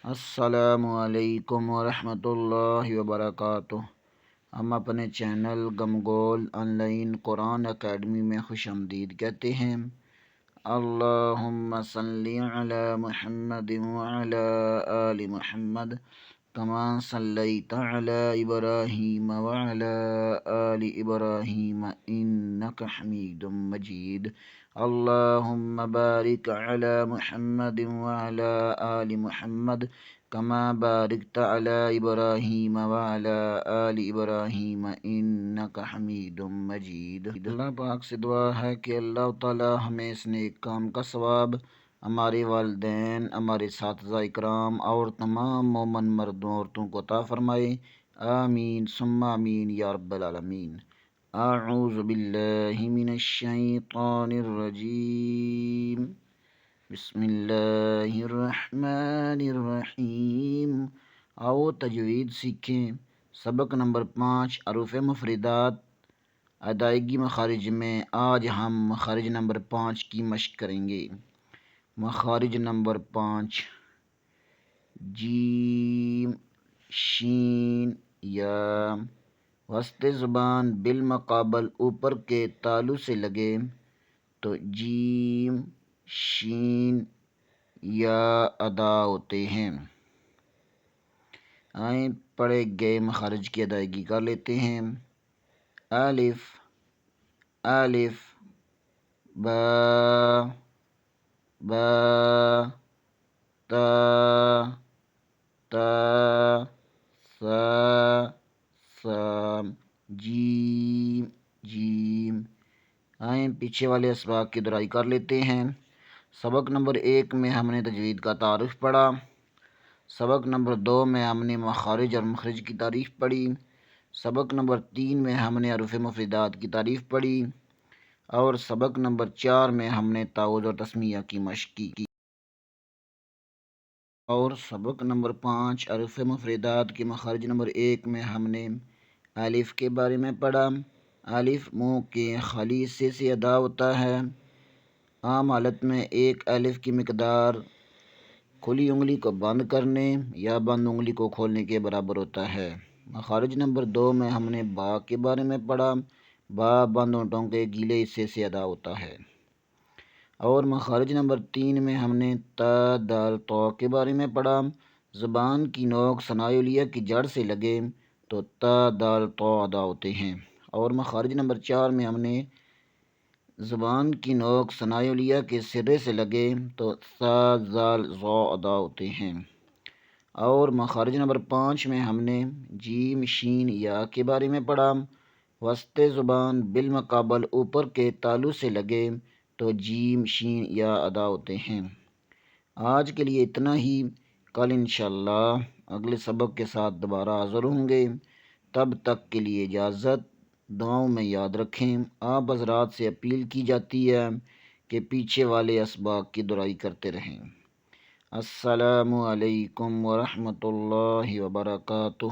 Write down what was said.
السلام علیکم ورحمۃ اللہ وبرکاتہ۔ ہم اپنے چینل گمگول آن لائن قرآن اکیڈمی میں خوش آمدید کہتے ہیں۔ اللہم صلی علی محمد وعلی آل محمد کما صلیت علی ابراہیم وعلی آل ابراہیم انک حمید مجید۔ اللہم بارک علی محمد وعلی آل محمد کما بارکت علی ابراہیم وعلی آل ابراہیم انک حمید مجید۔ اللہ پاک سے دعا ہے کہ اللہ تعالی ہمیں اس نیک کام کا ثواب ہمارے والدین، ہمارے اساتذہ اکرام اور تمام مومن مردوں عورتوں کو عطا فرمائے، آمین ثم آمین یا رب العالمین۔ اعوذ باللہ من الشیطان الرجیم، بسم اللہ الرحمن الرحیم۔ آؤ تجوید سیکھیں۔ سبق نمبر 5 حروف مفردات ادائیگی مخارج میں آج ہم مخارج نمبر 5 کی مشق کریں گے۔ مخارج نمبر 5: جیم، شین، یا۔ وسط زبان بالمقابل اوپر کے تالو سے لگے تو جیم، شین، یا ادا ہوتے ہیں۔ آئیں پڑھے گئے مخارج کی ادائیگی کر لیتے ہیں۔ الف، الف، با، با، تا، تا، سا، سا، جیم، جیم۔ آئیں پیچھے والے اسباق کی دہرائی کر لیتے ہیں۔ سبق نمبر 1 میں ہم نے تجوید کا تعارف پڑھا۔ سبق نمبر 2 میں ہم نے مخارج اور مخرج کی تعریف پڑھی۔ سبق نمبر 3 میں ہم نے حروف مفردات کی تعریف پڑھی، اور سبق نمبر 4 میں ہم نے تعویض اور تسمیہ کی مشق کی۔ اور سبق نمبر 5 حروف مفردات کے مخارج نمبر 1 میں ہم نے الف کے بارے میں پڑھا۔ الف منہ کے خالی حصے سے ادا ہوتا ہے۔ عام حالت میں ایک الف کی مقدار کھلی انگلی کو بند کرنے یا بند انگلی کو کھولنے کے برابر ہوتا ہے۔ مخارج نمبر 2 میں ہم نے با کے بارے میں پڑھا۔ با بند ہونٹوں کے گیلے حصے سے ادا ہوتا ہے۔ اور مخارج نمبر 3 میں ہم نے تا، دال، طا کے بارے میں پڑھا۔ زبان کی نوک ثنائے علیہ کی جڑ سے لگے تو تا، دال، طا ادا ہوتے ہیں۔ اور مخارج نمبر 4 میں ہم نے زبان کی نوک ثنائے علیہ کے سرے سے لگے تو سا، زال، ظا ادا ہوتے ہیں۔ اور مخارج نمبر 5 میں ہم نے جیم، شین، یا کے بارے میں پڑھا۔ وسط زبان بالمقابل اوپر کے تالو سے لگے تو جیم، شین، یا ادا ہوتے ہیں۔ آج کے لیے اتنا ہی۔ کل انشاءاللہ اگلے سبق کے ساتھ دوبارہ حاضر ہوں گے۔ تب تک کے لیے اجازت۔ دعاؤں میں یاد رکھیں۔ آپ حضرات سے اپیل کی جاتی ہے کہ پیچھے والے اسباق کی دہرائی کرتے رہیں۔ السلام علیکم ورحمۃ اللہ وبرکاتہ۔